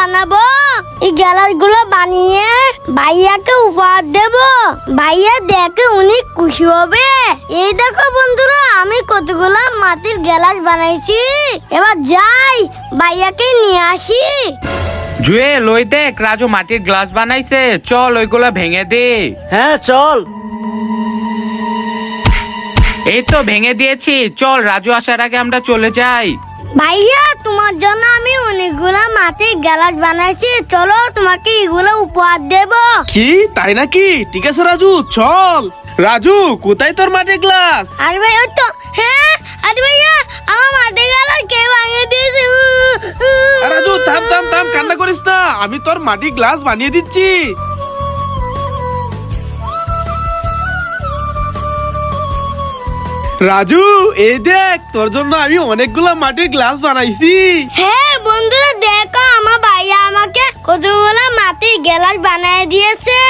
বানাবো। এই গ্লাস গুলো বানিয়ে ভাইয়াকে উপহার দেব। ভাইয়া দেখে অনেক খুশি হবে। এই দেখো বন্ধুরা, আমি কতগুলো মাটির গ্লাস বানাইছি। এবার যাই ভাইয়াকে নিয়ে আসি। জুয়েল ওই দেখ রাজু মাটির গ্লাস বানাইছে, চল ওইগুলো ভেঙে দে। হ্যাঁ চল। এই তো ভেঙে দিয়েছি, চল রাজু আসার আগে আমরা চলে যাই। ভাইয়া তোমার জন্য আমি অনেকগুলা মাটির গ্লাস বানাইছি, চলো তোমাকে এগুলো উপহার দেব। কি তাই নাকি? ঠিক আছে রাজু চল। রাজু কোথায় তোর মাটির গ্লাস? আরে ভাই ওই তো, হ্যাঁ আরে ভাইয়া আমার মাটির গ্লাস কে ভাঙে দিয়েছে। রাজু থাম থাম থাম, কান্না করিস না, আমি তোর মাটির গ্লাস বানিয়ে দিচ্ছি। রাজু এই দেখ, তোর জন্য আমি অনেকগুলা মাটির গ্লাস বানাইছি। হ্যাঁ বন্ধুরা দেখো, আমার ভাইয়া আমাকে কতগুলো মাটির গ্লাস বানিয়ে দিয়েছে।